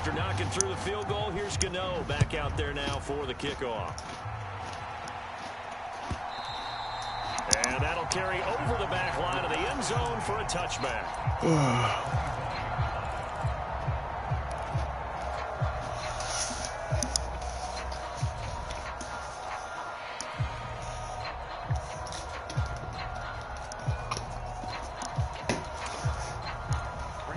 After knocking through the field goal, here's Gano back out there now for the kickoff. And that'll carry over the back line of the end zone for a touchback.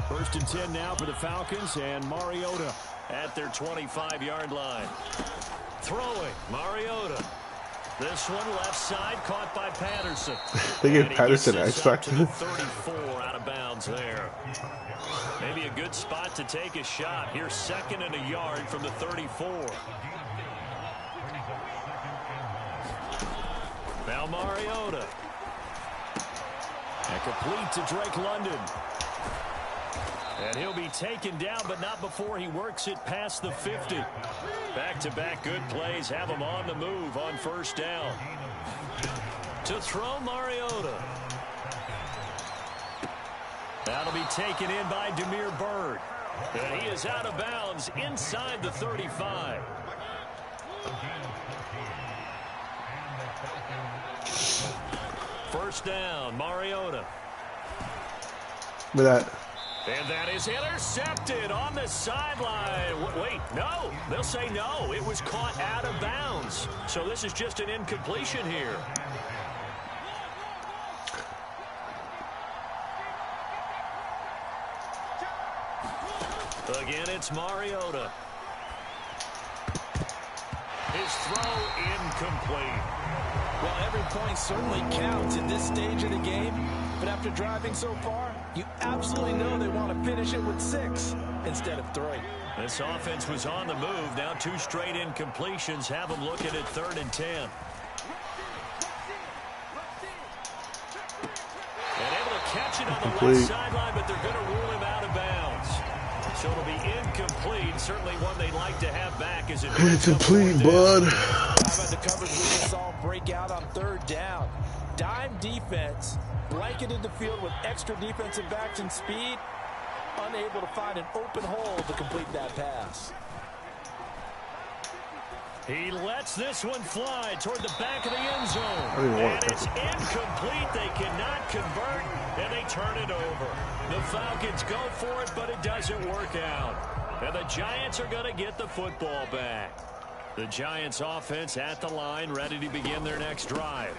First and 10 now for the Falcons, and Mariota at their 25-yard line. Throwing, Mariota. This one left side, caught by Patterson. They gave Patterson an X factor. 34 out of bounds there. Maybe a good spot to take a shot. Here's 2nd and a yard from the 34. Now Mariota. And complete to Drake London. And he'll be taken down, but not before he works it past the 50. Back-to-back good plays have him on the move on first down. To throw, Mariota. That'll be taken in by Damiere Byrd. And he is out of bounds inside the 35. First down, Mariota. Look at that. And that is intercepted on the sideline. Wait, no. They'll say no. It was caught out of bounds. So this is just an incompletion here. Again, it's Mariota. His throw incomplete. Well, every point certainly counts at this stage of the game. But after driving so far, you absolutely know they want to finish it with 6 instead of 3. This offense was on the move. Now 2 straight incompletions have them looking at 3rd and 10. And able to catch it on the left sideline, but they're going to rule him out of bounds. So it'll be incomplete. Certainly one they'd like to have back as it incomplete, bud. How about the coverage we just saw break out on 3rd down? Dime defense, blanketed the field with extra defensive backs and speed, unable to find an open hole to complete that pass. He lets this one fly toward the back of the end zone. And it's incomplete. They cannot convert, and they turn it over. The Falcons go for it, but it doesn't work out. And the Giants are going to get the football back. The Giants offense at the line, ready to begin their next drive.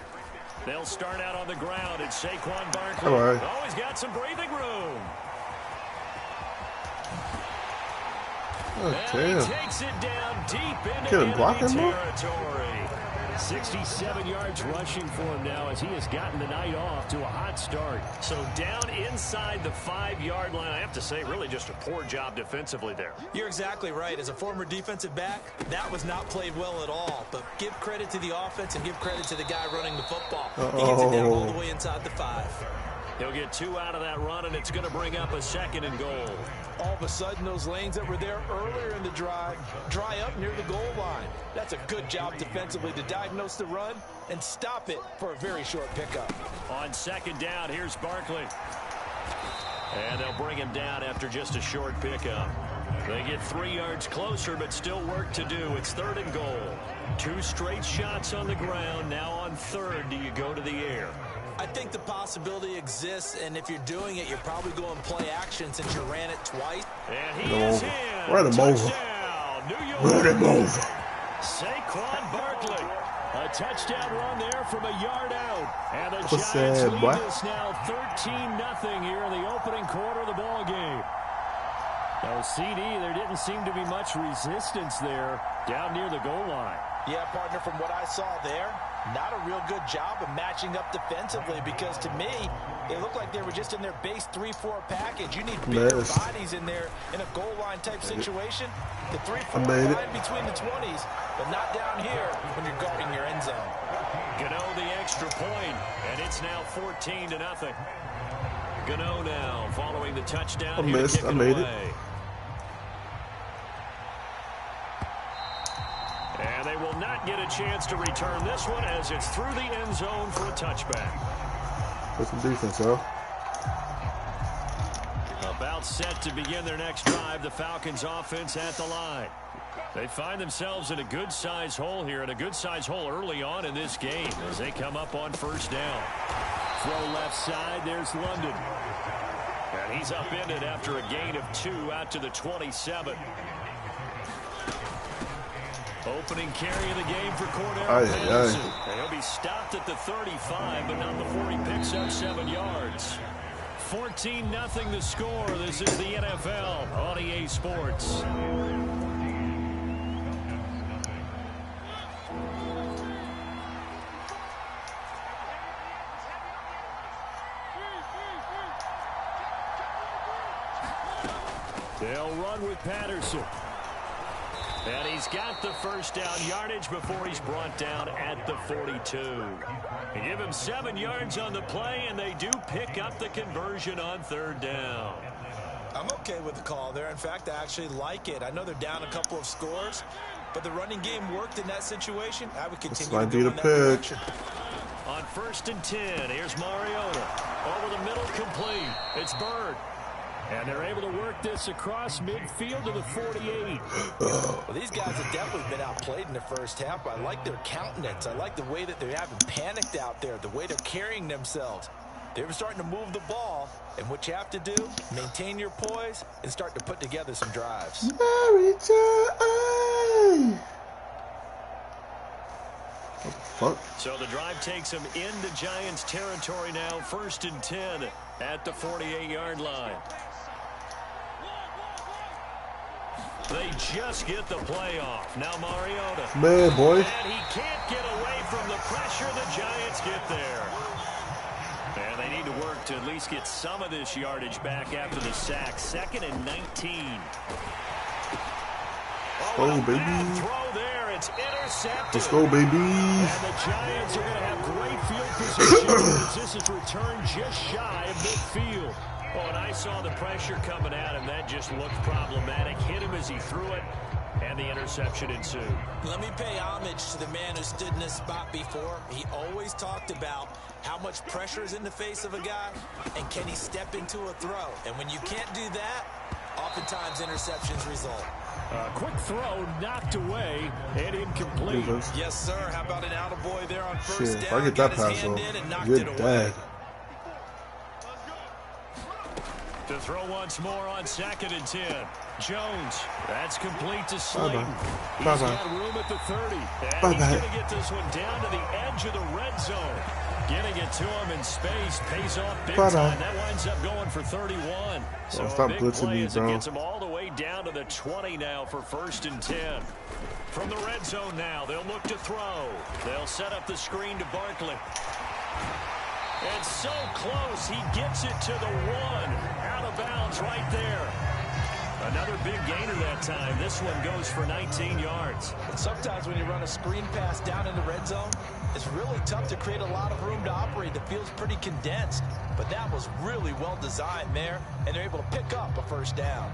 They'll start out on the ground, and Saquon Barkley always got some breathing room. Okay. And he takes it down deep into enemy territory. 67 yards rushing for him now as he has gotten the night off to a hot start. So down inside the 5-yard line. I have to say, really just a poor job defensively there. You're exactly right. As a former defensive back, that was not played well at all. But give credit to the offense and give credit to the guy running the football. He gets it down all the way inside the 5. He'll get 2 out of that run, and it's going to bring up a 2nd and goal. All of a sudden, those lanes that were there earlier in the drive dry up near the goal line. That's a good job defensively to diagnose the run and stop it for a very short pickup. On 2nd down, here's Barkley. And they'll bring him down after just a short pickup. They get 3 yards closer, but still work to do. It's 3rd and goal. 2 straight shots on the ground. Now on 3rd, do you go to the air? I think the possibility exists, and if you're doing it, you're probably going play action since you ran it twice. And he is in. Run him over. Run him over. Saquon Barkley. A touchdown run there from a yard out. And the Giants lead this now 13-0 here in the opening quarter of the ball game. Now, CD, there didn't seem to be much resistance there down near the goal line. Yeah, partner, from what I saw there, not a real good job of matching up defensively because to me, it looked like they were just in their base 3-4 package. You need bigger bodies in there in a goal line type situation. The 3-4 line between the 20s, but not down here when you're guarding your end zone. Gano the extra point, and it's now 14-0. Gano now following the touchdown. I made it. And they will not get a chance to return this one as it's through the end zone for a touchback. Put some defense, huh? A About set to begin their next drive. The Falcons offense at the line. They find themselves in a good-sized hole here, and a good-sized hole early on in this game as they come up on first down. Throw left side. There's London. And he's upended after a gain of 2 out to the 27. Opening carry of the game for Cordero Patterson. And he'll be stopped at the 35, but not before he picks up 7 yards. 14-0 the score. This is the NFL on EA Sports. They'll run with Patterson. And he's got the first down yardage before he's brought down at the 42. They give him 7 yards on the play, and they do pick up the conversion on third down. I'm okay with the call there. In fact, I actually like it. I know they're down a couple of scores, but the running game worked in that situation. I would continue to go in that direction. On 1st and 10, here's Mariota. Over the middle, complete. It's Bird. And they're able to work this across midfield to the 48. Well, these guys have definitely been outplayed in the first half. I like their countenance. I like the way that they haven't panicked out there, the way they're carrying themselves. They're starting to move the ball, and what you have to do, maintain your poise and start to put together some drives. What? So the drive takes them into Giants territory now. 1st and 10 at the 48-yard line. They just get the play off. Now Mariota. Man, boy. And he can't get away from the pressure. The Giants get there. And they need to work to at least get some of this yardage back after the sack. 2nd and 19. Oh, baby. Throw there. It's intercepted. Let's go, baby. And the Giants are going to have great field position as this is returned just shy of midfield. Oh, and I saw the pressure coming at him. That just looked problematic. Hit him as he threw it, and the interception ensued. Let me pay homage to the man who stood in this spot before. He always talked about how much pressure is in the face of a guy, and can he step into a throw. And when you can't do that, oftentimes interceptions result. Quick throw knocked away and incomplete. Yes, sir. How about an attaboy there on first down? If I get that pass off, good dad. To throw once more on 2nd and 10. Jones. That's complete to Slayton. He's got room at the 30. And he's going to get this one down to the edge of the red zone. Getting it to him in space pays off big time. That winds up going for 31. So stop big blitzing play me, as it bro. gets him all the way down to the 20 now for 1st and 10. From the red zone now, they'll look to throw. They'll set up the screen to Barkley. And so close, he gets it to the 1. Out of bounds right there. Another big gainer that time. This one goes for 19 yards. And sometimes when you run a screen pass down in the red zone, it's really tough to create a lot of room to operate. The field's pretty condensed. But that was really well designed there, and they're able to pick up a first down.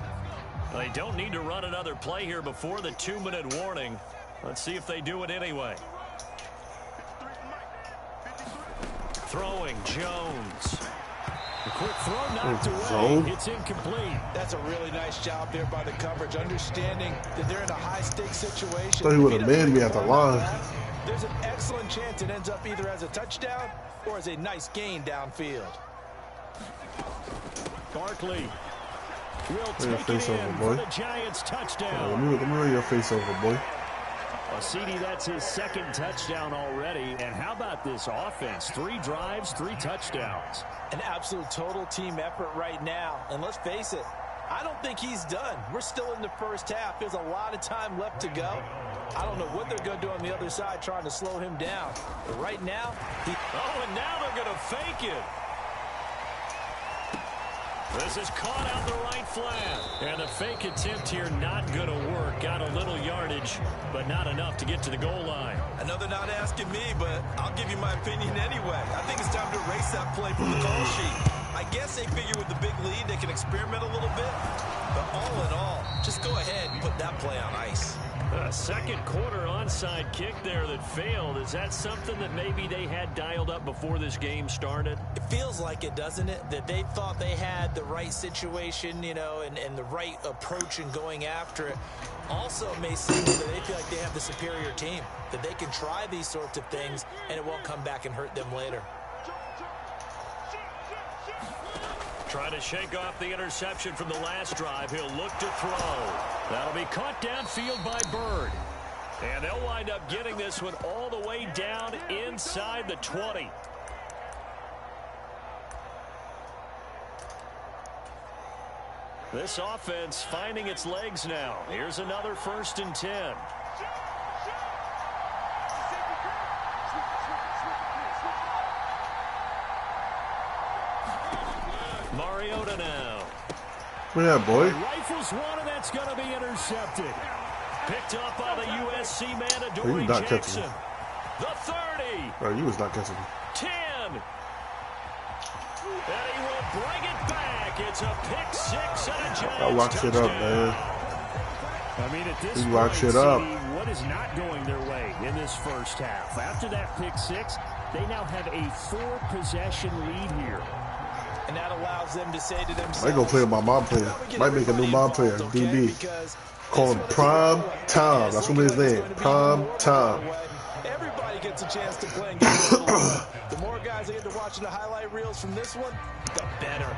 They don't need to run another play here before the 2-minute warning. Let's see if they do it anyway. Throwing, Jones. A quick throw knocked away. It's incomplete. That's a really nice job there by the coverage, understanding that they're in a high-stakes situation. I thought he would have manned me at the line. There's an excellent chance it ends up either as a touchdown or as a nice gain downfield. Barkley will take it in for the Giants touchdown. Let me roll your face over, boy. Well, CD, that's his 2nd touchdown already. And how about this offense? 3 drives, 3 touchdowns. An absolute total team effort right now. And let's face it, I don't think he's done. We're still in the first half. There's a lot of time left to go. I don't know what they're going to do on the other side trying to slow him down. But right now, and now they're going to fake it. This is caught out the right flat. And the fake attempt here not going to work. Got a little yardage, but not enough to get to the goal line. I know they're not asking me, but I'll give you my opinion anyway. I think it's time to erase that play from the call sheet. I guess they figure with the big lead, they can experiment a little bit. But all in all, just go ahead and put that play on ice. A second quarter onside kick there that failed. Is that something that maybe they had dialed up before this game started? It feels like it, doesn't it? That they thought they had the right situation, you know, and the right approach in going after it. Also, it may seem that they feel like they have the superior team, that they can try these sorts of things, and it won't come back and hurt them later. Trying to shake off the interception from the last drive. He'll look to throw. That'll be caught downfield by Bird. And they'll wind up getting this one all the way down inside the 20. This offense finding its legs now. Here's another 1st and 10. Mariota now. Yeah, boy. Rifles one, and that's going to be intercepted. Picked up by the USC man, You was not Jackson. catching me. The 30. Bro, you was not catching me. 10. And he will bring it back. It's a pick six and a Giants I lock shit up, man. I mean, at this He point, locked shit up. what is not going their way in this first half? After that pick six, they now have a 4-possession lead here. And that allows them to say to themselves, I go play with my mom player. Might make a new mom player, DB. Call him Prime Time. That's what his name. Prime Time. Everybody gets a chance to play and get a little fun. The more guys that get to watching the highlight reels from this one, the better.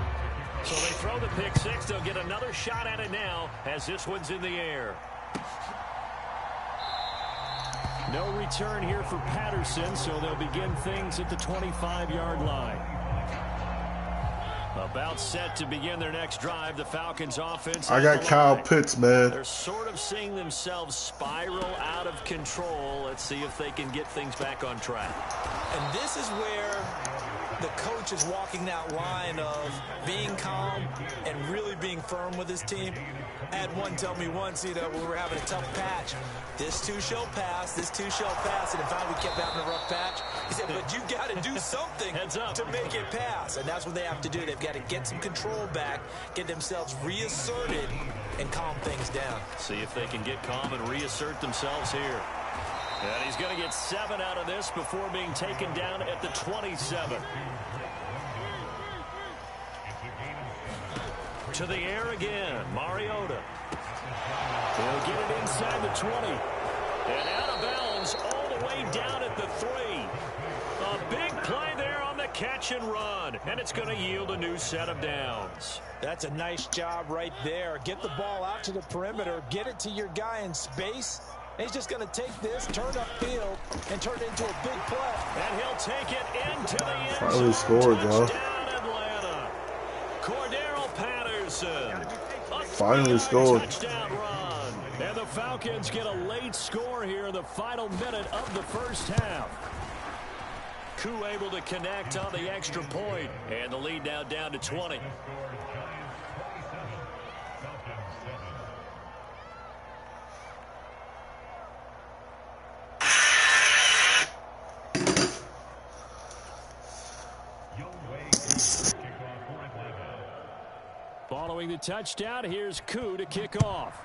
So they throw the pick six. They'll get another shot at it now as this one's in the air. No return here for Patterson, so they'll begin things at the 25-yard line. About set to begin their next drive, the Falcons offense. I got Kyle Pitts, man. They're sort of seeing themselves spiral out of control. Let's see if they can get things back on track. And this is where the coach is walking that line of being calm and really being firm with his team. I had one tell me once, you know, when we were having a tough patch, this too shall pass, this too shall pass, and in fact we kept having a rough patch. He said, but you got to do something to make it pass, and that's what they have to do. They've got to get some control back, get themselves reasserted, and calm things down. See if they can get calm and reassert themselves here. And he's going to get 7 out of this before being taken down at the 27. To the air again, Mariota. He'll get it inside the 20. And out of bounds all the way down at the 3. A big play there on the catch and run. And it's going to yield a new set of downs. That's a nice job right there. Get the ball out to the perimeter. Get it to your guy in space. And he's just going to take this, turn upfield, and turn it into a big play. And he'll take it into the end zone. Finally scored, y'all. Atlanta. Cordero Patterson. Finally scored. Touchdown run. And the Falcons get a late score here in the final minute of the first half. Koo able to connect on the extra point. And the lead now down to 20. Following the touchdown, here's Koo to kick off.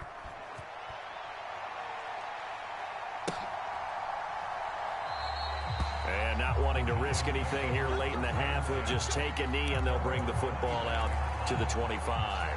And not wanting to risk anything here late in the half, he'll just take a knee and they'll bring the football out to the 25.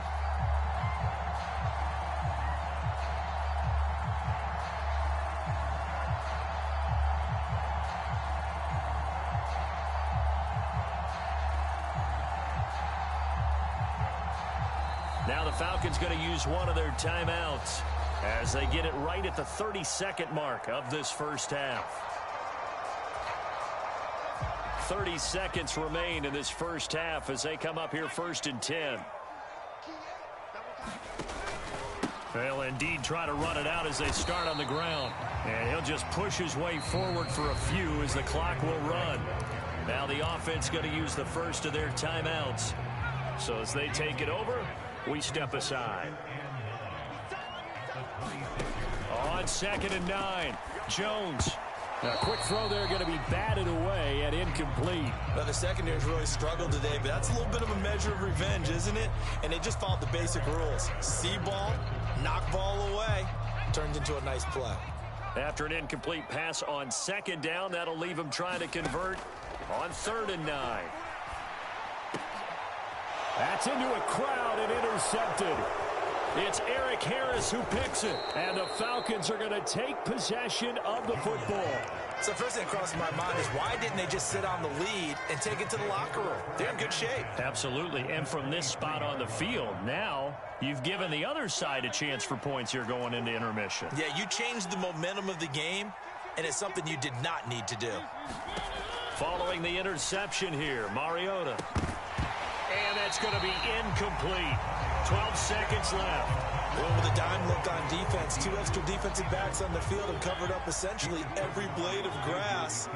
Now the Falcons going to use one of their timeouts as they get it right at the 32nd mark of this first half. 30 seconds remain in this first half as they come up here 1st and 10. They'll indeed try to run it out as they start on the ground. And he'll just push his way forward for a few as the clock will run. Now the offense going to use the first of their timeouts. So as they take it over, we step aside. On 2nd and 9, Jones A quick throw there going to be batted away and incomplete. Well, the secondary's really struggled today, but that's a little bit of a measure of revenge, isn't it? And they just followed the basic rules. See ball, knock ball away, turned into a nice play. After an incomplete pass on second down, that'll leave him trying to convert on 3rd and 9. That's into a crowd and intercepted. It's Eric Harris who picks it. And the Falcons are going to take possession of the football. So first thing that crosses my mind is why didn't they just sit on the lead and take it to the locker room? They're in good shape. Absolutely. And from this spot on the field, now you've given the other side a chance for points here going into intermission. Yeah, you changed the momentum of the game, and it's something you did not need to do. Following the interception here, Mariota. And that's going to be incomplete. 12 seconds left. Well, with a dime look on defense, 2 extra defensive backs on the field and covered up essentially every blade of grass.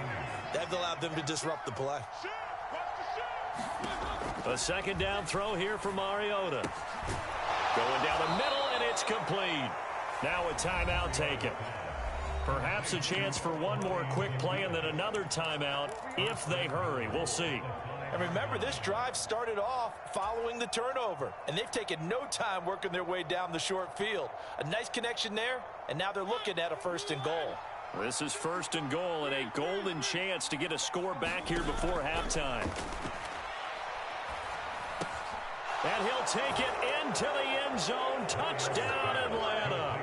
That allowed them to disrupt the play. A second down throw here for Mariota. Going down the middle, and it's complete. Now a timeout taken. Perhaps a chance for one more quick play and then another timeout if they hurry. We'll see. And remember, this drive started off following the turnover, and they've taken no time working their way down the short field. A nice connection there, and now they're looking at a 1st and goal. This is 1st and goal and a golden chance to get a score back here before halftime. And he'll take it into the end zone. Touchdown, Atlanta.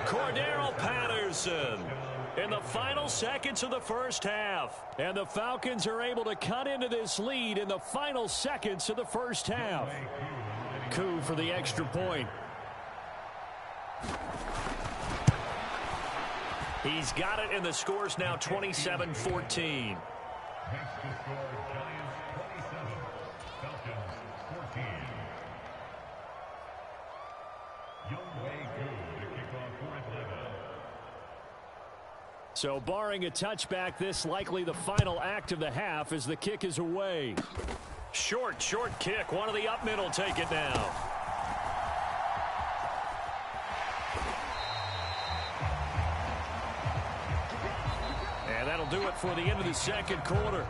Cordero Patterson in the final seconds of the first half. And the Falcons are able to cut into this lead in the final seconds of the first half. Coup for the extra point. He's got it, and the score's now 27-14. So barring a touchback, this likely the final act of the half as the kick is away. Short kick. One of the up middle take it now. And that'll do it for the end of the second quarter.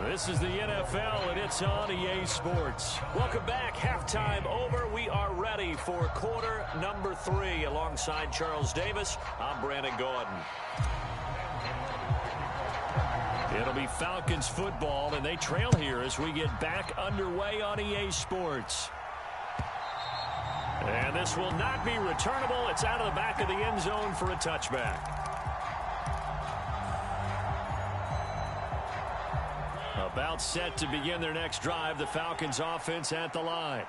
This is the NFL, and it's on EA Sports. Welcome back. Halftime over. We are ready for quarter number 3. Alongside Charles Davis, I'm Brandon Gordon. It'll be Falcons football, and they trail here as we get back underway on EA Sports. And this will not be returnable. It's out of the back of the end zone for a touchback. About set to begin their next drive, the Falcons offense at the line.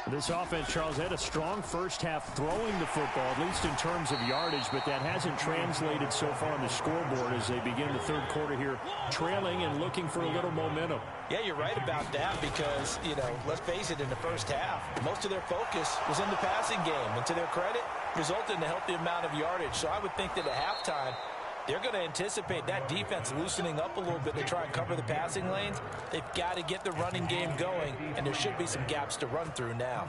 This offense, Charles, had a strong first half throwing the football, at least in terms of yardage, but that hasn't translated so far on the scoreboard as they begin the third quarter here, trailing and looking for a little momentum. Yeah, you're right about that because, let's face it, in the first half, most of their focus was in the passing game, and to their credit, resulted in a healthy amount of yardage. So I would think that at halftime, they're going to anticipate that defense loosening up a little bit to try and cover the passing lanes. They've got to get the running game going, and there should be some gaps to run through now.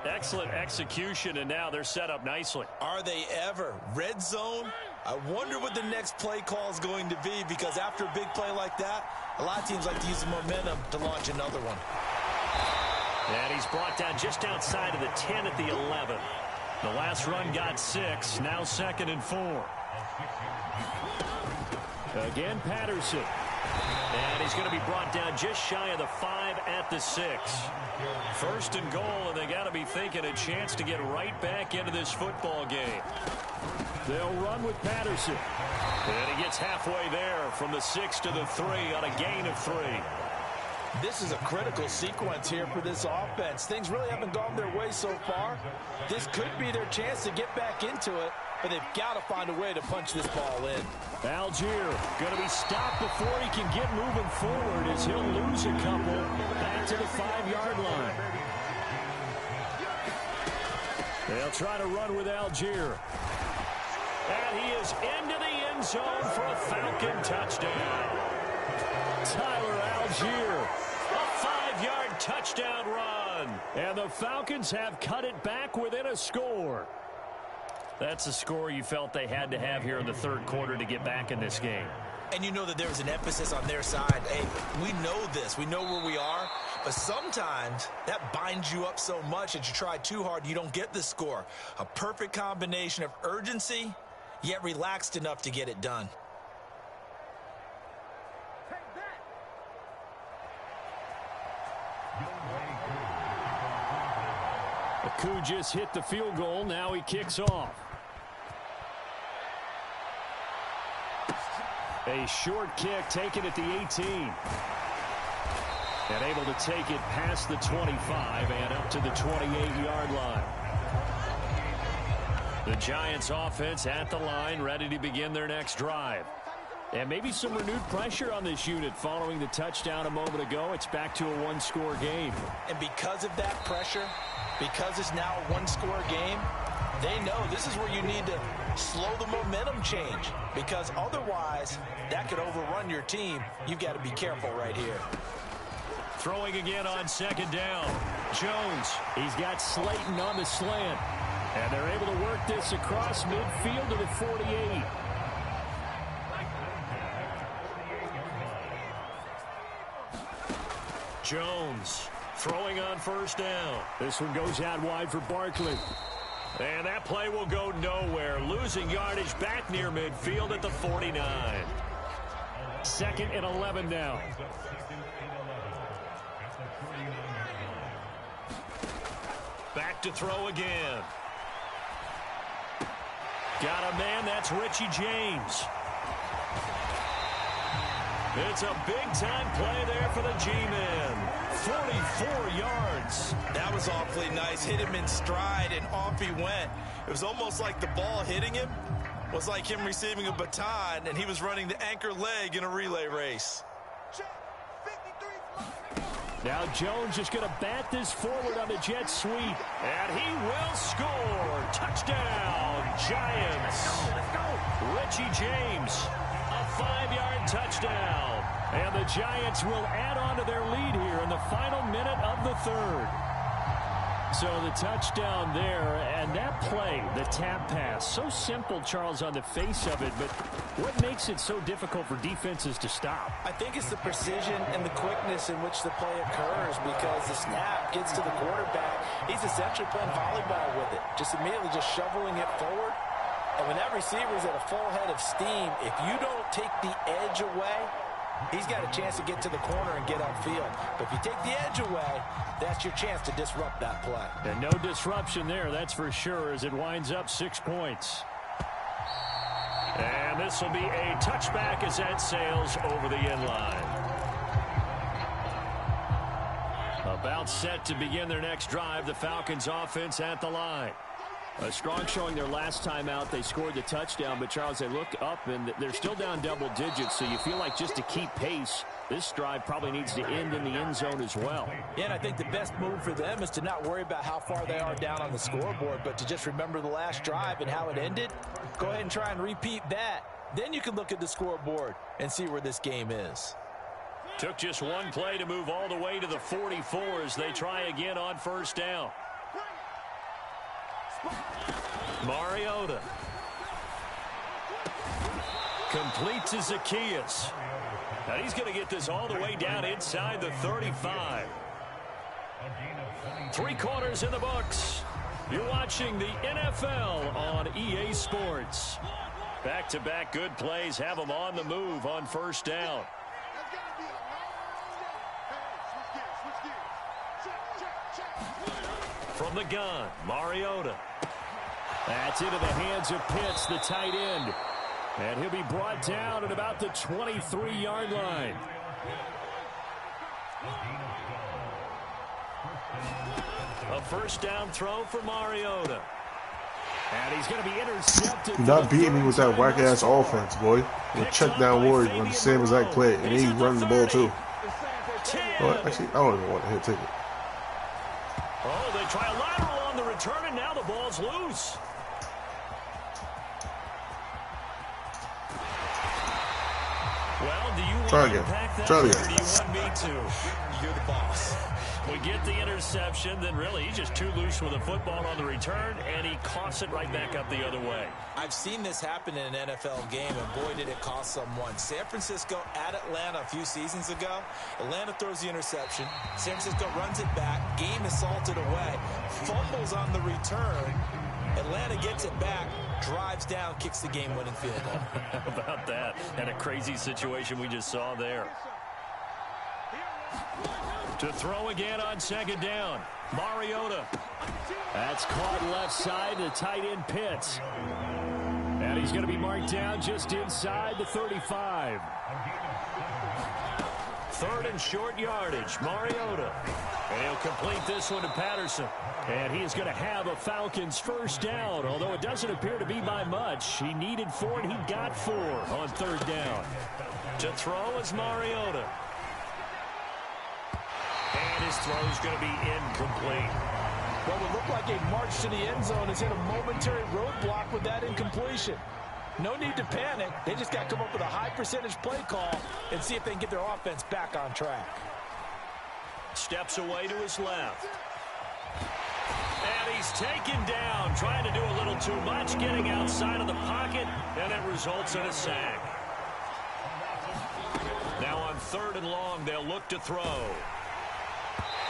Excellent execution, and now they're set up nicely. Are they ever? Red zone? I wonder what the next play call is going to be, because after a big play like that, a lot of teams like to use the momentum to launch another one. And he's brought down just outside of the 10 at the 11. The last run got 6, now 2nd and 4. Again, Patterson. And he's going to be brought down just shy of the 5 at the 6. 1st and goal, and they got to be thinking a chance to get right back into this football game. They'll run with Patterson. And he gets halfway there from the 6 to the 3 on a gain of 3. This is a critical sequence here for this offense. Things really haven't gone their way so far. This could be their chance to get back into it, but they've got to find a way to punch this ball in. Algier going to be stopped before he can get moving forward as he'll lose a couple back to the 5-yard line. They'll try to run with Algier. And he is into the end zone for a Falcon touchdown. Tyler Algier. A 5-yard touchdown run. And the Falcons have cut it back within a score. That's a score you felt they had to have here in the third quarter to get back in this game. And you know that there was an emphasis on their side. Hey, we know this. We know where we are. But sometimes that binds you up so much that you try too hard, you don't get the score. A perfect combination of urgency, yet relaxed enough to get it done. Aku just hit the field goal. Now he kicks off. A short kick taken at the 18. And able to take it past the 25 and up to the 28-yard line. The Giants offense at the line, ready to begin their next drive. And maybe some renewed pressure on this unit following the touchdown a moment ago. It's back to a one-score game. And because of that pressure, because it's now a one-score game, they know this is where you need to slow the momentum change, because otherwise that could overrun your team. You've got to be careful right here. Throwing again on second down. Jones. He's got Slayton on the slant. And they're able to work this across midfield to the 48. Jones throwing on first down. This one goes out wide for Barkley. And that play will go nowhere. Losing yardage back near midfield at the 49. 2nd and 11 now. Back to throw again. Got a man, that's Richie James. It's a big-time play there for the G-Men. 44 yards. That was awfully nice. Hit him in stride, and off he went. It was almost like the ball hitting him was like him receiving a baton, and he was running the anchor leg in a relay race. Now Jones is going to bat this forward on the jet sweep. And he will score. Touchdown, Giants. Richie James, a 5-yard touchdown. And the Giants will add on to their lead here in the final minute of the third. So the touchdown there, and that play, the tap pass, so simple, Charles, on the face of it, but what makes it so difficult for defenses to stop? I think it's the precision and the quickness in which the play occurs, because the snap gets to the quarterback. He's essentially playing volleyball with it, just immediately just shoveling it forward. And when that receiver's at a full head of steam, if you don't take the edge away, he's got a chance to get to the corner and get upfield. But if you take the edge away, that's your chance to disrupt that play. And no disruption there, that's for sure, as it winds up 6 points. And this will be a touchback as that sails over the end line. About set to begin their next drive, the Falcons offense at the line. A strong showing their last time out. They scored the touchdown, but, Charles, they look up, and they're still down double digits, so you feel like just to keep pace, this drive probably needs to end in the end zone as well. Yeah, and I think the best move for them is to not worry about how far they are down on the scoreboard, but to just remember the last drive and how it ended. Go ahead and try and repeat that. Then you can look at the scoreboard and see where this game is. Took just one play to move all the way to the 44 as they try again on first down. Mariota. Complete to Zacchaeus. Now he's going to get this all the way down inside the 35. 3 quarters in the books. You're watching the NFL on EA Sports. Back-to-back good plays have them on the move on first down. From the gun, Mariota. That's into the hands of Pitts, the tight end. And he'll be brought down at about the 23-yard line. A first down throw for Mariota. And he's going to be intercepted. You're not beating me with that whack-ass offense, boy. You're check down warrior on the same exact play, and he's running the ball too. Well, actually, I don't even want to hit ticket. Oh, they try a lateral on the return, and now the ball's loose. Well, do you want Try to again. impact that, Try or again. do you want me to? You're the boss. We get the interception, then really he's just too loose with the football on the return, and he coughs it right back up the other way. I've seen this happen in an NFL game, and boy, did it cost someone. San Francisco at Atlanta a few seasons ago. Atlanta throws the interception. San Francisco runs it back. Game is salted away. Fumbles on the return. Atlanta gets it back, drives down, kicks the game-winning field goal. How about that? And a crazy situation we just saw there. To throw again on second down. Mariota. That's caught left side to tight end Pitts. And he's going to be marked down just inside the 35. Third and short yardage. Mariota. And he'll complete this one to Patterson. And he is going to have a Falcons first down, although it doesn't appear to be by much. He needed 4, and he got 4 on third down. To throw is Mariota. And his throw is going to be incomplete. What would look like a march to the end zone has hit a momentary roadblock with that incompletion. No need to panic. They just got to come up with a high percentage play call and see if they can get their offense back on track. Steps away to his left. And he's taken down, trying to do a little too much, getting outside of the pocket, and it results in a sack. Now on third and long, they'll look to throw.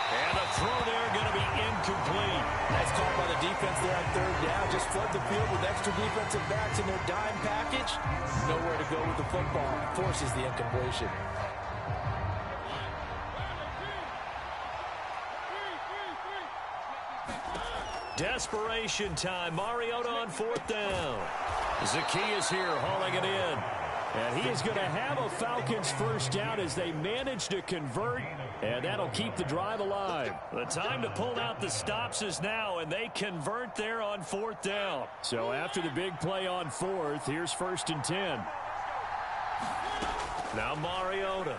And a throw there going to be incomplete. Nice call by the defense there on third down. Just flood the field with extra defensive backs in their dime package. Nowhere to go with the football. Forces the incompletion. Desperation time. Mariota on fourth down. Zacchaeus here hauling it in. And he is going to have a Falcons first down as they manage to convert, and that'll keep the drive alive. The time to pull out the stops is now, and they convert there on fourth down. So after the big play on fourth, here's 1st and 10. Now Mariota.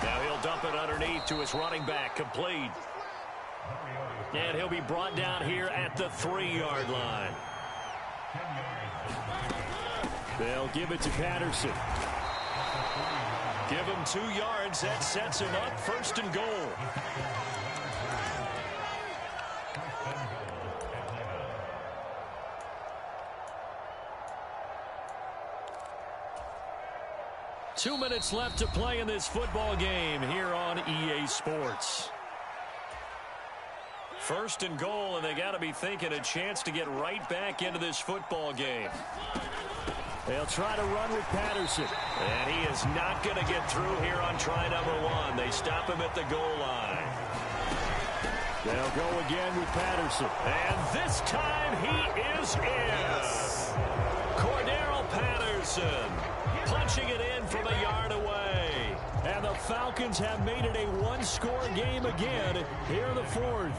Now he'll dump it underneath to his running back, complete. And he'll be brought down here at the 3-yard line. They'll give it to Patterson. Give him 2 yards. That sets him up 1st and goal. Two minutes left to play in this football game here on EA Sports. 1st and goal, and they got to be thinking a chance to get right back into this football game. They'll try to run with Patterson. And he is not going to get through here on try number 1. They stop him at the goal line. They'll go again with Patterson. And this time he is in. Yes. Cordero Patterson punching it in from a yard away. And the Falcons have made it a one-score game again here in the 4th.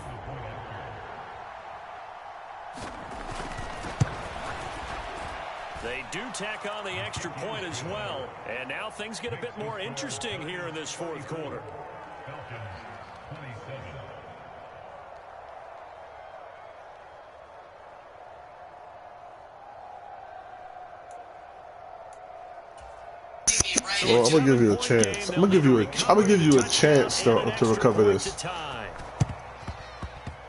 They do tack on the extra point as well. And now things get a bit more interesting here in this 4th quarter. Well, I'm gonna give you a chance. I'm gonna give you a chance to recover this.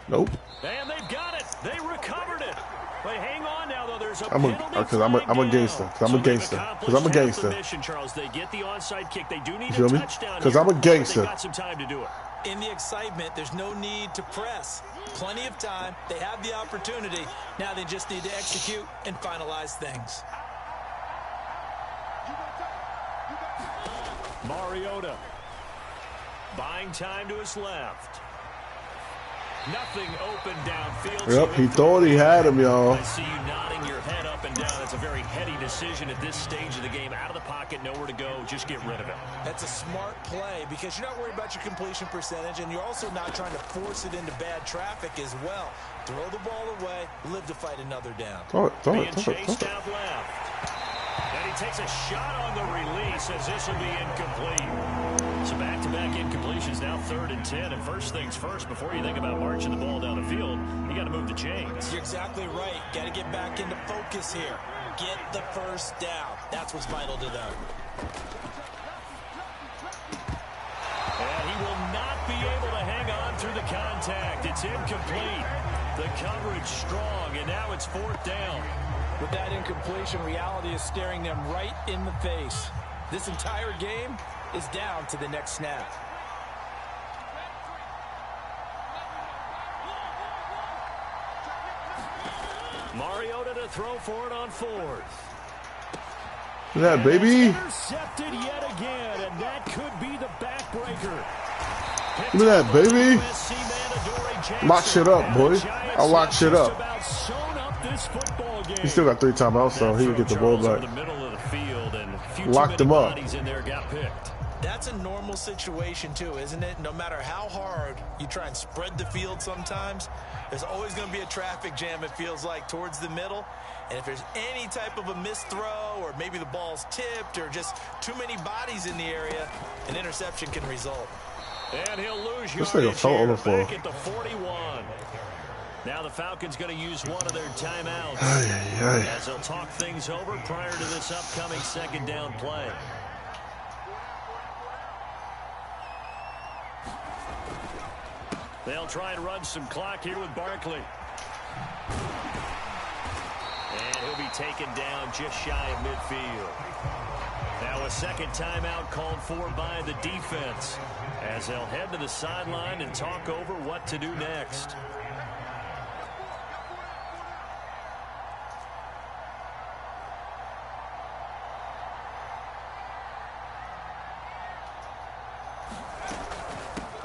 Nope. And they've got it. They recovered it. But hang on now, though. There's a I'm a gangster. Cause I'm a gangster. Charles, they get the onside kick. They do need a touchdown. Because I'm a gangster. They've got some time to do it. In the excitement, there's no need to press. Plenty of time. They have the opportunity. Now they just need to execute and finalize things. Mariota buying time to his left. Nothing open downfield. Yep, he thought he had him, y'all. I see you nodding your head up and down. That's a very heady decision at this stage of the game. Out of the pocket, nowhere to go. Just get rid of it. That's a smart play because you're not worried about your completion percentage, and you're also not trying to force it into bad traffic as well. Throw the ball away, live to fight another down. Throw it. Chased out left. And he takes a shot on the release as this will be incomplete. So back-to-back incompletions, now 3rd and 10. And first things first, before you think about marching the ball down the field, you got to move the chains. You're exactly right. Got to get back into focus here. Get the first down. That's what's vital to them. And he will contact. It's incomplete. The coverage strong, and now it's 4th down. With that incompletion, reality is staring them right in the face. This entire game is down to the next snap. Mariota to throw for it on 4th. Look at that, baby. Intercepted yet again, and that could be the backbreaker. Look at that, baby. Lock shit up, boy. I'll lock shit up. He still got 3 timeouts, so he can get the ball back. Locked him up. That's a normal situation, too, isn't it? No matter how hard you try and spread the field sometimes, there's always going to be a traffic jam, it feels like, towards the middle. And if there's any type of a missed throw, or maybe the ball's tipped, or just too many bodies in the area, an interception can result. And he'll lose this nigga fell on the floor. Back at the 41. Now the Falcons going to use one of their timeouts as they'll talk things over prior to this upcoming 2nd down play. They'll try and run some clock here with Barkley. And he'll be taken down just shy of midfield. Now a 2nd timeout called for by the defense as they'll head to the sideline and talk over what to do next.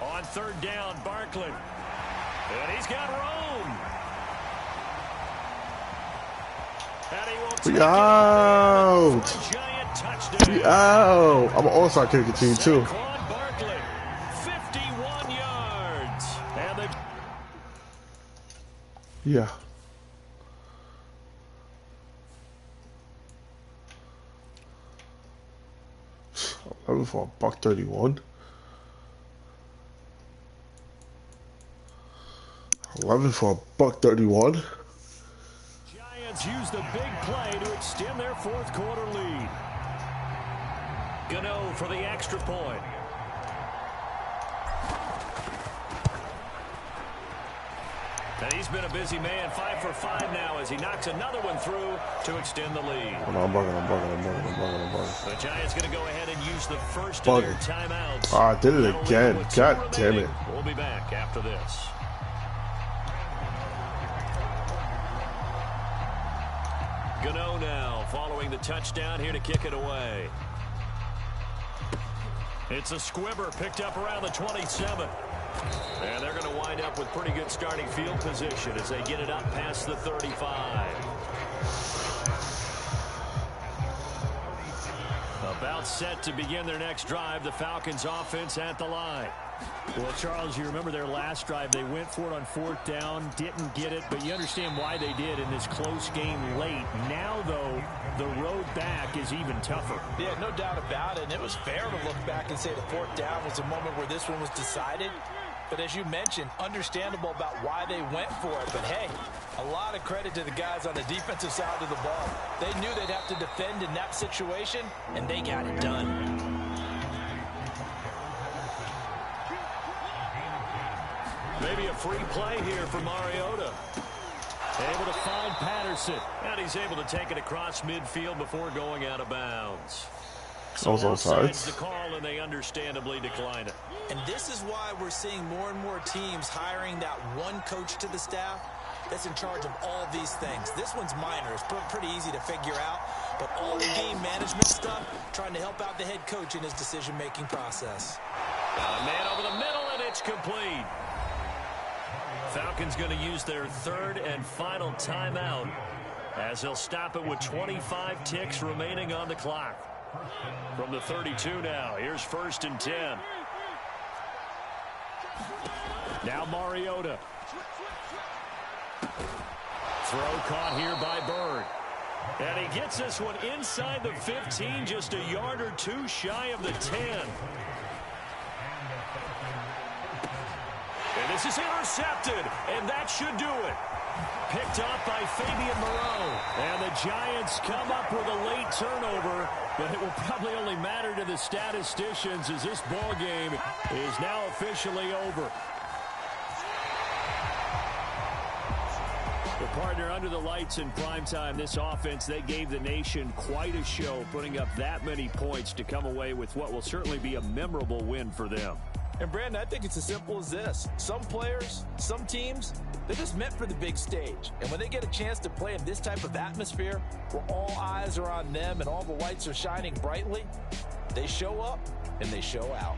On 3rd down, Barkley. And he's got room. And he will take out. Out. I'm an all-star kicking team, too. Barkley, 51 yards. And they... Yeah. $11 for $1.31. 11 for $1.31. Giants use the big play to extend their 4th quarter lead. Gano for the extra point. And he's been a busy man, 5 for 5 now as he knocks another one through to extend the lead. I'm bugging. The Giants going to go ahead and use the first of their timeouts. Oh, I did it again. God damn it. We'll be back after this. Gano now following the touchdown here to kick it away. It's a squibber picked up around the 27. And they're going to wind up with pretty good starting field position as they get it up past the 35. About set to begin their next drive. The Falcons offense at the line. Well, Charles, you remember their last drive. They went for it on 4th down, didn't get it, but you understand why they did in this close game late. Now, though, the road back is even tougher. Yeah, no doubt about it. And it was fair to look back and say the 4th down was the moment where this one was decided. But as you mentioned, understandable about why they went for it. But, hey, a lot of credit to the guys on the defensive side of the ball. They knew they'd have to defend in that situation, and they got it done. Maybe a free play here for Mariota. Able to find Patterson. And he's able to take it across midfield before going out of bounds. So offsides the call, and they understandably decline it. And this is why we're seeing more and more teams hiring that one coach to the staff that's in charge of all these things. This one's minor. It's pretty easy to figure out. But all the game management stuff, trying to help out the head coach in his decision-making process. A man over the middle, and it's complete. Falcons going to use their 3rd and final timeout as they'll stop it with 25 ticks remaining on the clock. From the 32 now, here's 1st and 10. Now Mariota. Throw caught here by Bird. And he gets this one inside the 15, just a yard or two shy of the 10. And this is intercepted, and that should do it. Picked up by Fabian Moreau. And the Giants come up with a late turnover, but it will probably only matter to the statisticians as this ball game is now officially over. under the lights in primetime, this offense, they gave the nation quite a show, putting up that many points to come away with what will certainly be a memorable win for them. And, Brandon, I think it's as simple as this. Some players, some teams, they're just meant for the big stage. And when they get a chance to play in this type of atmosphere where all eyes are on them and all the lights are shining brightly, they show up and they show out.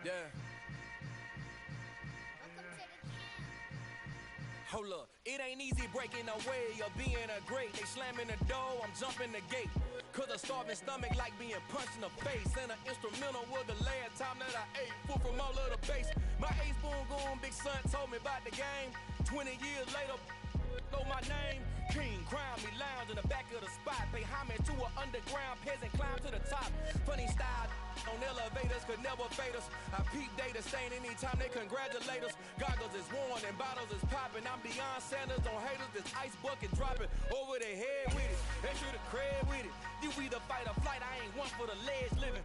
Yeah. Hold up, it ain't easy breaking away or being a great. They slamming the door, I'm jumping the gate. Cause a starving stomach like being punched in the face. And an instrumental was the last time that I ate. Full from all of the bass. My ace boom goon, big son told me about the game. 20 years later, know my name. King, crown me, lounge in the back of the spot. Pay homage to an underground peasant, climb to the top. Funny style on elevators could never fade us. I peep data stain anytime they congratulate us. Goggles is worn and bottles is popping. I'm beyond Sanders on haters. This ice bucket dropping over their head with it. Extra the cred with it. You either fight or flight. I ain't one for the ledge living.